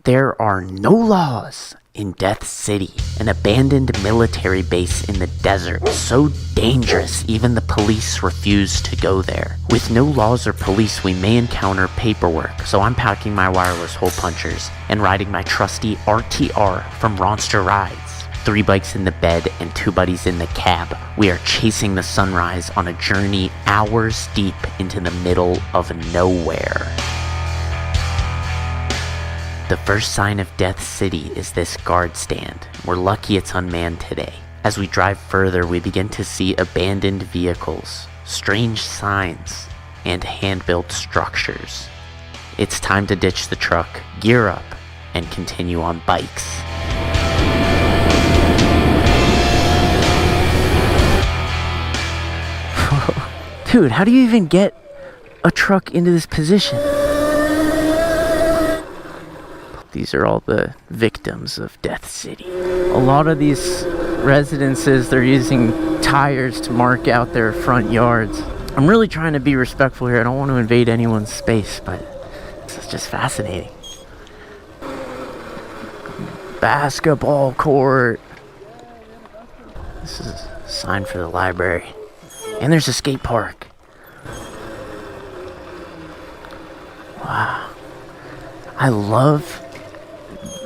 There are no laws in Death City, an abandoned military base in the desert, so dangerous even the police refuse to go there. With no laws or police, we may encounter paperwork, so I'm packing my wireless hole punchers and riding my trusty RTR from Ronster Rides. 3 bikes in the bed and 2 buddies in the cab. We are chasing the sunrise on a journey hours deep into the middle of nowhere. The first sign of Death City is this guard stand. We're lucky it's unmanned today. As we drive further, we begin to see abandoned vehicles, strange signs, and hand-built structures. It's time to ditch the truck, gear up, and continue on bikes. Dude, how do you even get a truck into this position? These are all the victims of Death City. A lot of these residences, they're using tires to mark out their front yards. I'm really trying to be respectful here. I don't want to invade anyone's space, but this is just fascinating. Basketball court. This is a sign for the library. And there's a skate park. Wow. I love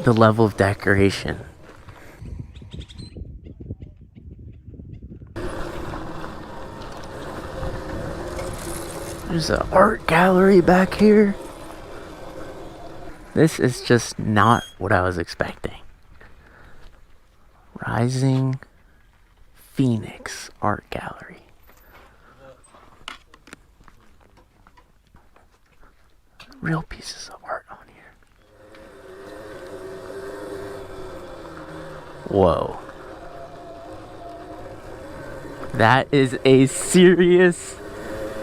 the level of decoration. There's an art gallery back here. This is just not what I was expecting. Rising Phoenix Art Gallery. Real pieces of art on here. Whoa. That is a serious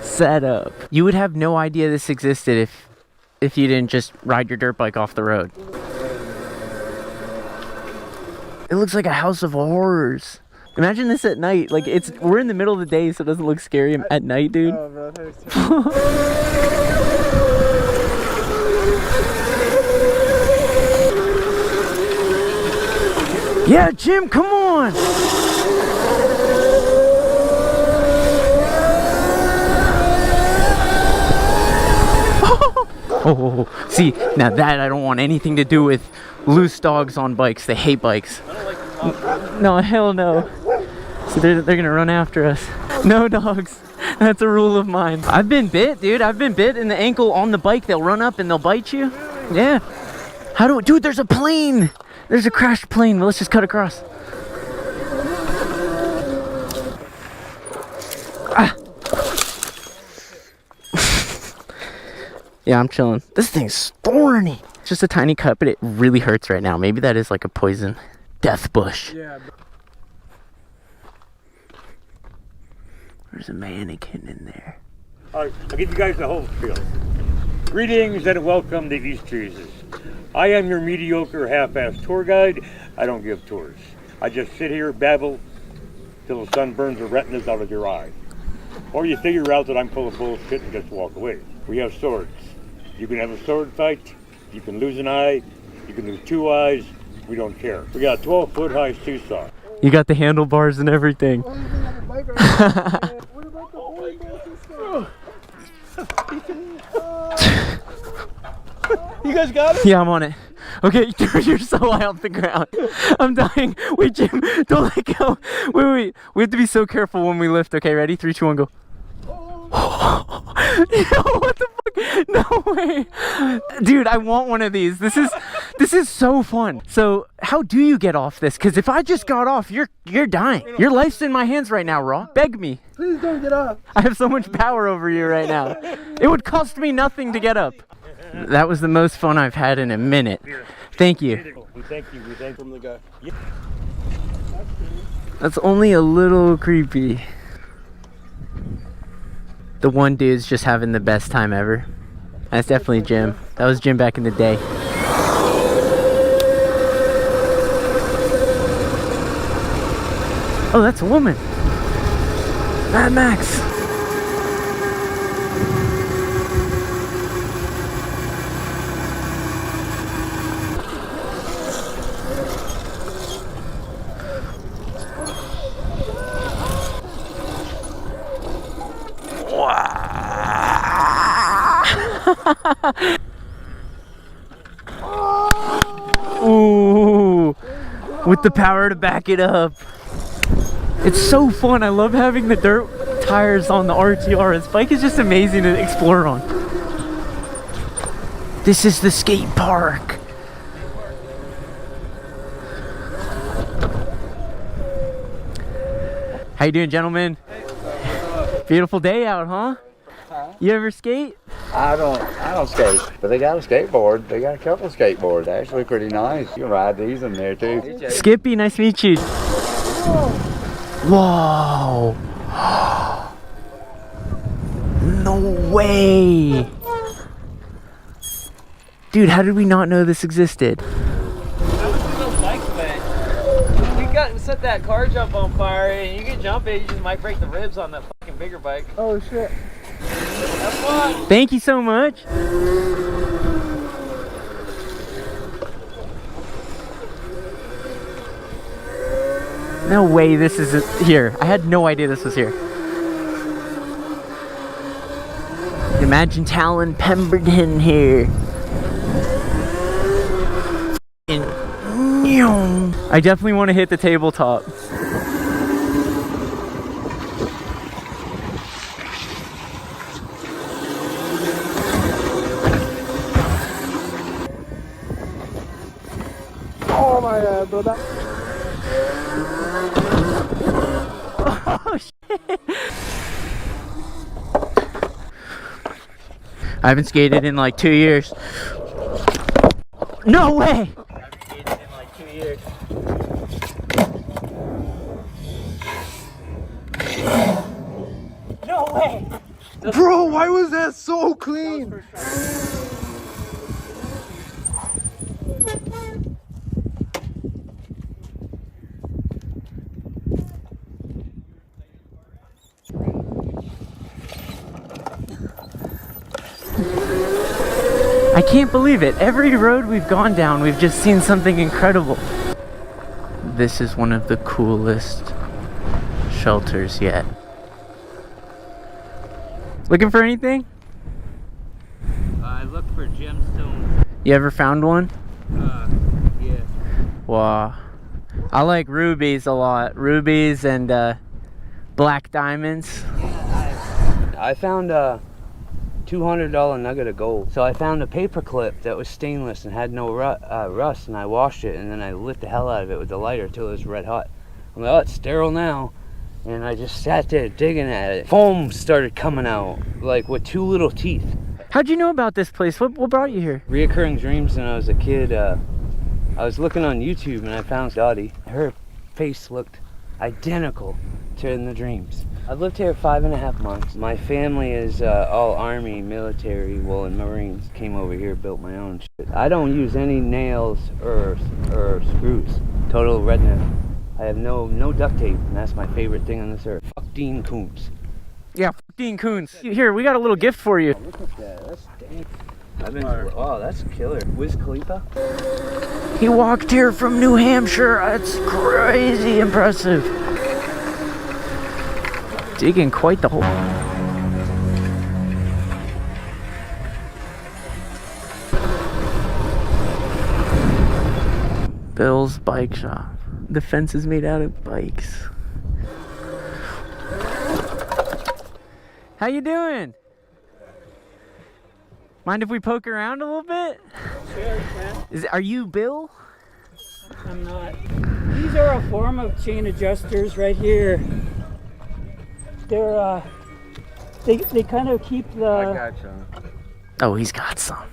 setup. You would have no idea this existed if you didn't just ride your dirt bike off the road. It looks like a house of horrors. Imagine this at night. Like, we're in the middle of the day, so it doesn't look scary at night, dude. Oh, bro, yeah, Jim, come on! Oh, see, now that I don't want anything to do with loose dogs on bikes. They hate bikes. No, hell no. So they're gonna run after us. No dogs. That's a rule of mine. I've been bit, dude. I've been bit in the ankle on the bike. They'll run up and they'll bite you. Yeah. Dude, there's a plane! There's a crashed plane. Well, let's just cut across. Ah. Yeah, I'm chilling. This thing's thorny. It's just a tiny cut, but it really hurts right now. Maybe that is like a poison death bush. Yeah. There's a mannequin in there. All right, I'll give you guys the whole spiel. Greetings and welcome to East Jesus. I am your mediocre half-assed tour guide. I don't give tours. I just sit here, babble, till the sun burns the retinas out of your eye. Or you figure out that I'm full of bullshit and just walk away. We have swords. You can have a sword fight. You can lose an eye. You can lose 2 eyes. We don't care. We got a 12-foot high seesaw. You got the handlebars and everything. You guys got it? Yeah, I'm on it. Okay, you're so high off the ground. I'm dying. Wait, Jim, don't let go. Wait. We have to be so careful when we lift. Okay, ready? 3, 2, 1, go. Yo, what the fuck? No way. Dude, I want one of these. This is so fun. So, how do you get off this? Because if I just got off, you're dying. Your life's in my hands right now, Raw. Beg me. Please don't get up. I have so much power over you right now. It would cost me nothing to get up. That was the most fun I've had in a minute. Thank you. We thank from the guy. Yeah. That's only a little creepy. The one dude's just having the best time ever. That's definitely Jim. That was Jim back in the day. Oh, that's a woman. Mad Max. Ooh, with the power to back it up. It's so fun. I love having the dirt tires on the RTR. This bike is just amazing to explore on. This is the skate park. How you doing, gentlemen? Beautiful day out, huh? You ever skate? I don't skate, but they got a skateboard. They got a couple of skateboards, actually pretty nice. You can ride these in there too. Skippy, nice to meet you. Whoa! No way! Dude, how did we not know this existed? Set that car jump on fire and you can jump it, you just might break the ribs on that fucking bigger bike. Oh shit. Have fun. Thank you so much. No way this is here. I had no idea this was here. Imagine Talon Pemberton here. I definitely want to hit the tabletop. Oh my god, brother. Oh shit. I haven't skated in like 2 years. No way! No way! Bro, why was that so clean? I can't believe it. Every road we've gone down, we've just seen something incredible. This is one of the coolest shelters yet. Looking for anything? I look for gemstones. You ever found one? Yeah. Wow. I like rubies a lot. Rubies and black diamonds. I found a $200 nugget of gold. So I found a paper clip that was stainless and had no rust, and I washed it, and then I lit the hell out of it with the lighter till it was red hot. I'm like, oh, it's sterile now. And I just sat there digging at it. Foam started coming out, like with 2 little teeth. How'd you know about this place? What brought you here? Reoccurring dreams when I was a kid. I was looking on YouTube and I found Dottie. Her face looked identical to in the dreams. I've lived here 5.5 months. My family is all Army, military, well, and Marines. Came over here, built my own shit. I don't use any nails or screws. Total redneck. I have no duct tape, and that's my favorite thing on this earth. Fuck Dean Koontz. Yeah, Dean Koontz. Here, we got a little gift for you. Oh, look at that. That's dang. I've been to, oh, that's killer. Wiz Khalifa? He walked here from New Hampshire. That's crazy impressive. Digging quite the hole. Bill's Bike Shop. The fence is made out of bikes. How you doing? Mind if we poke around a little bit? Sure, man. Are you Bill? I'm not. These are a form of chain adjusters right here. They're they kind of keep the. I got some. Oh, he's got some.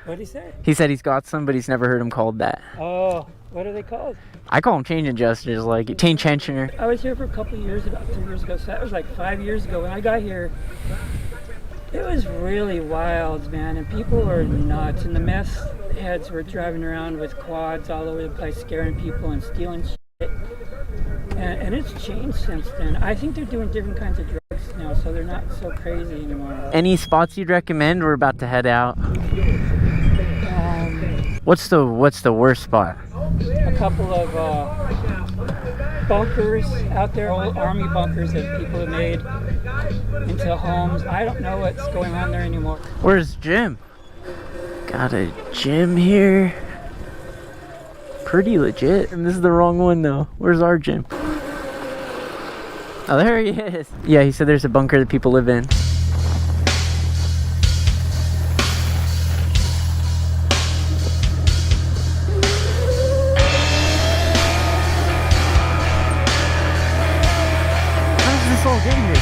What'd he say? He said he's got some, but he's never heard him called that. Oh, what are they called? I call them chain adjusters, like chain tensioner. I was here for a couple of years, about 2 years ago. So that was like 5 years ago. When I got here, it was really wild, man. And people were nuts. And the meth heads were driving around with quads all over the place, scaring people and stealing shit. And it's changed since then. I think they're doing different kinds of drugs now, so they're not so crazy anymore. Any spots you'd recommend? We're about to head out. What's the worst spot? A couple of bunkers out there, old army bunkers that people have made into homes. I don't know what's going on there anymore. Where's Jim? Got a gym here. Pretty legit. And this is the wrong one though. Where's our gym? Oh, there he is. Yeah, he said there's a bunker that people live in. How does this all get here?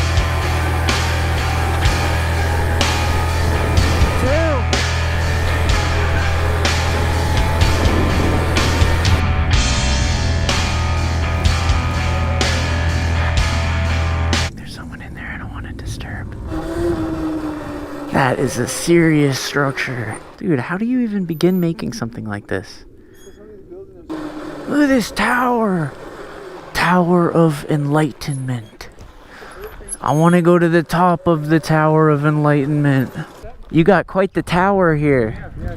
That is a serious structure. Dude, how do you even begin making something like this? Look at this tower. Tower of Enlightenment. I want to go to the top of the Tower of Enlightenment. You got quite the tower here. Yeah, I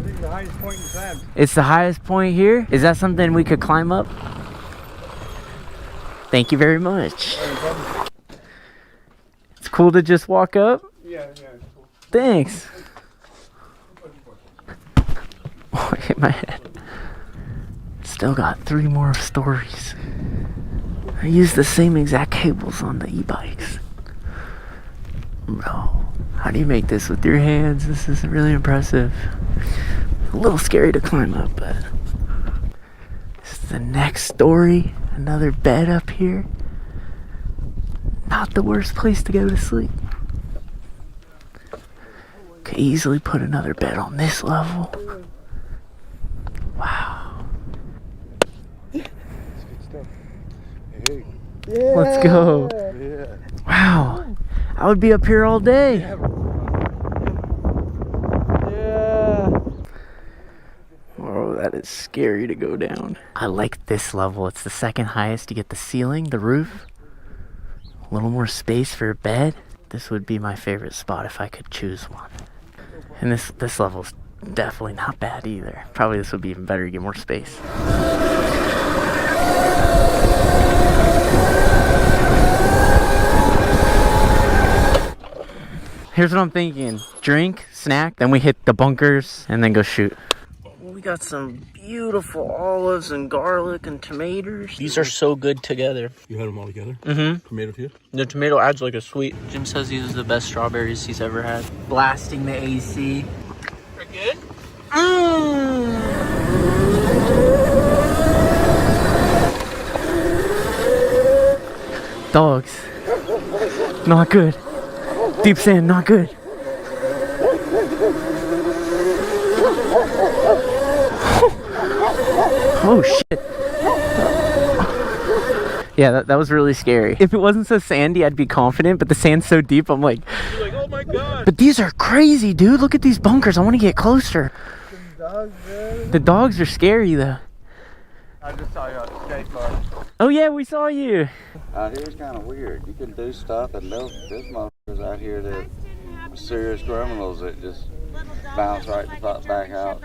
think the highest point in town. It's the highest point here? Is that something we could climb up? Thank you very much. It's cool to just walk up. Yeah, it's cool. Thanks. Oh, I hit my head. Still got 3 more stories. I use the same exact cables on the e-bikes. Bro, how do you make this with your hands? This is really impressive. A little scary to climb up, but this is the next story. Another bed up here. Not the worst place to go to sleep. Could easily put another bed on this level. Wow. Hey. Let's go. Yeah. Wow. I would be up here all day. Yeah. Oh, that is scary to go down. I like this level. It's the second highest. You get the ceiling, the roof. A little more space for a bed. This would be my favorite spot if I could choose one. And this level's definitely not bad either. Probably this would be even better to get more space. Here's what I'm thinking. Drink, snack, then we hit the bunkers and then go shoot. We got some beautiful olives and garlic and tomatoes. These are so good together. You had them all together? Mm-hmm. Tomato too? The tomato adds like a sweet. Jim says these are the best strawberries he's ever had. Blasting the AC. They're good? Dogs. Not good. Deep sand, not good. Oh shit. Yeah, that was really scary. If it wasn't so sandy, I'd be confident, but the sand's so deep, I'm like, You're like, oh my god. but these are crazy, dude. Look at these bunkers. I want to get closer. The dogs are scary, though. I just saw you on the skate park. Oh, yeah, we saw you. Out here's kind of weird. You can do stuff, and there's motherfuckers out here that are serious criminals that just bounce right back out.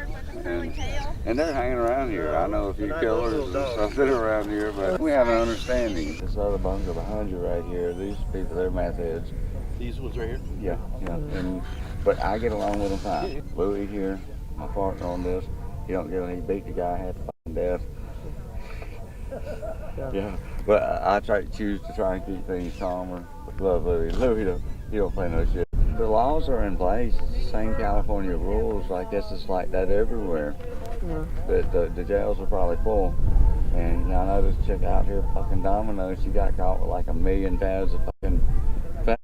And they're hanging around here. I know a few killers and stuff that are around here, but we have an understanding. This other bunker behind you right here, these people, they're meth heads. These ones right here? Yeah. But I get along with them fine. Louis here, my partner on this, he beat the guy half fucking death. Yeah, but I choose to try and keep things calmer. Love Louis. Louis, he don't play no shit. The laws are in place. It's the same California rules. I guess it's like that everywhere. Yeah. But the jails are probably full. And I know this chick out here, fucking Domino, she got caught with like 1 million pounds of fucking fat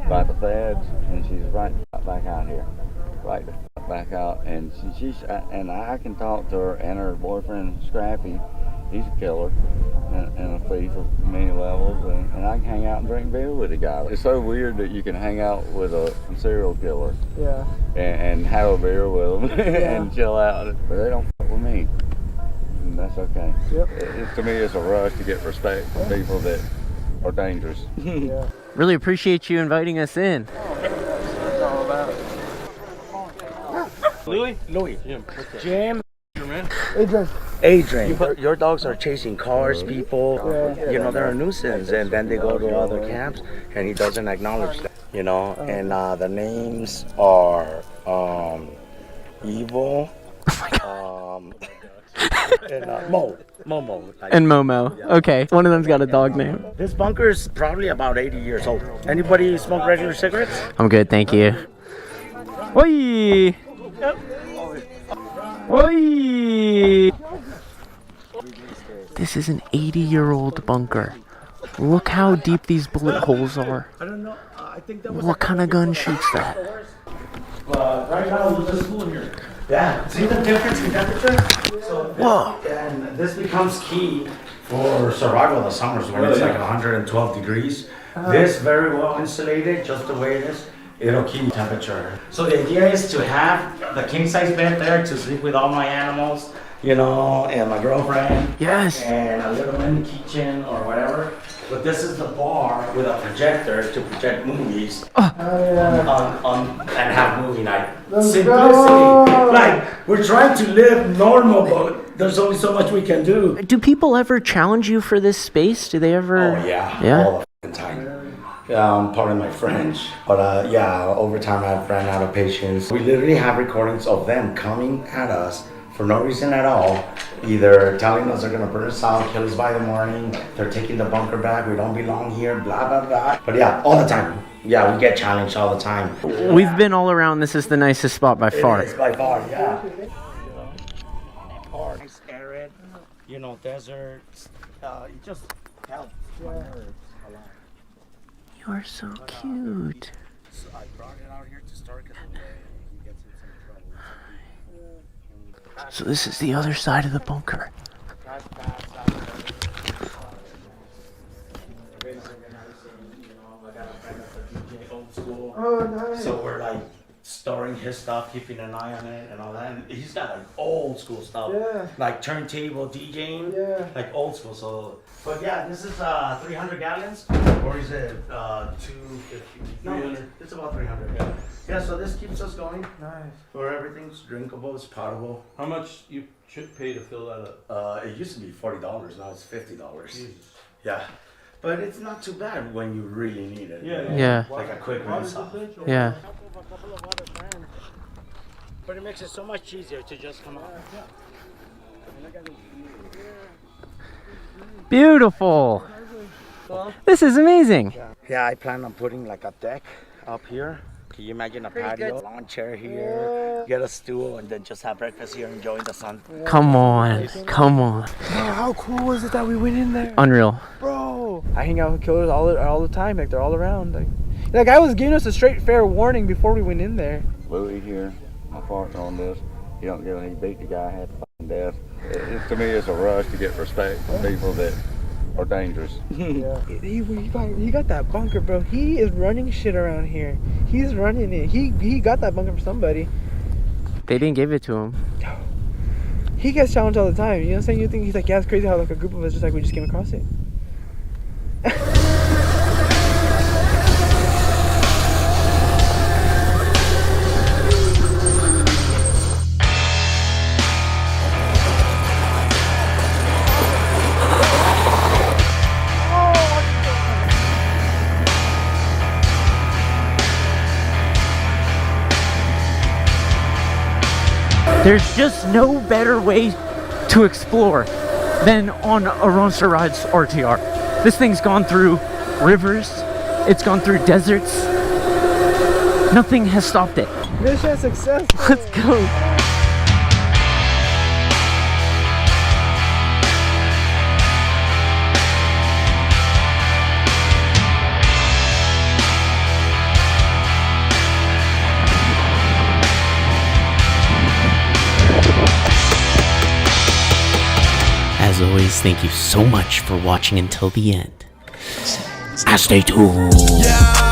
by the feds, and she's right back out here. Right the fuck back out. And and I can talk to her and her boyfriend Scrappy. He's a killer and a thief of many levels, and I can hang out and drink beer with a guy. It's so weird that you can hang out with a serial killer, yeah, and have a beer with them and chill out, but they don't fuck with me, and that's okay. Yep. To me, it's a rush to get respect from people that are dangerous. Yeah. Really appreciate you inviting us in. That's all about it. Louis? Louis. Jim. Jim. Adrian, your dogs are chasing cars, people. You know, they're a nuisance, and then they go to other camps, and he doesn't acknowledge them. You know, and the names are Evil, and Momo. Like, And Momo. Okay, one of them's got a dog name. this bunker is probably about 80 years old. Anybody smoke regular cigarettes? I'm good, thank you. Oi! Oi! This is an 80-year-old bunker. Look how deep these bullet holes are. What kind of gun shoots that? Right now, we're just cool in here. Yeah, see the difference in temperature? So Whoa. And this becomes key for survival in the summers when it's like 112 degrees. This very well insulated, just the way it is. It'll keep temperature. So the idea is to have the king size bed there to sleep with all my animals, you know, and my girlfriend. Yes. And a little mini kitchen or whatever. But this is the bar with a projector to project movies and have movie night. Simplicity. Like, we're trying to live normal, but there's only so much we can do. Do people ever challenge you for this space? Do they ever? Oh, yeah. Yeah? All the time. Pardon my French. But yeah, over time I've ran out of patience. We literally have recordings of them coming at us for no reason at all, either telling us they're gonna burn us out, kill us by the morning, they're taking the bunker back, we don't belong here, blah, blah, blah. But yeah, all the time. Yeah, we get challenged all the time. We've been all around. This is the nicest spot by far. It is by far, yeah. Nice, arid, you know, deserts. It just helps my nerves a lot. You are so cute. So I brought it out here to start because he gets in some trouble. So this is the other side of the bunker. Oh, nice. So we're like storing his stuff, keeping an eye on it and all that. And he's got like old school stuff. Yeah. Like turntable DJing. Yeah. Like old school. So, but yeah, this is 300 gallons. Or is it 250? 300. It's about 300. Yeah. Yeah, so this keeps us going. Nice. Where everything's drinkable, it's potable. How much you should pay to fill that up? It used to be $40, now it's $50. Jesus. Yeah. But it's not too bad when you really need it. Yeah. Yeah. Like a quick rinse off. Yeah. But it makes it so much easier to just come out. Beautiful. This is amazing. Yeah, I plan on putting like a deck up here. Can you imagine a patio, lawn chair here, get a stool, and then just have breakfast here, enjoying the sun? Come on. Come on. Man, how cool was it that we went in there? Unreal. Bro, I hang out with killers all the time. Like, they're all around. Like, that guy was giving us a straight fair warning before we went in there. Louis here, my partner on this. He don't get he beat the guy half to fucking death. To me, it's a rush to get respect from people that are dangerous. Yeah. He got that bunker, bro. He is running shit around here. He's running it. He got that bunker for somebody. They didn't give it to him. He gets challenged all the time. You know what I'm saying? You think he's like, yeah, it's crazy how like a group of us we just came across it. There's just no better way to explore than on a Ronster Rides RTR. This thing's gone through rivers, it's gone through deserts. Nothing has stopped it. Mission success. Let's go. As always, thank you so much for watching until the end. Stay tuned. Yeah.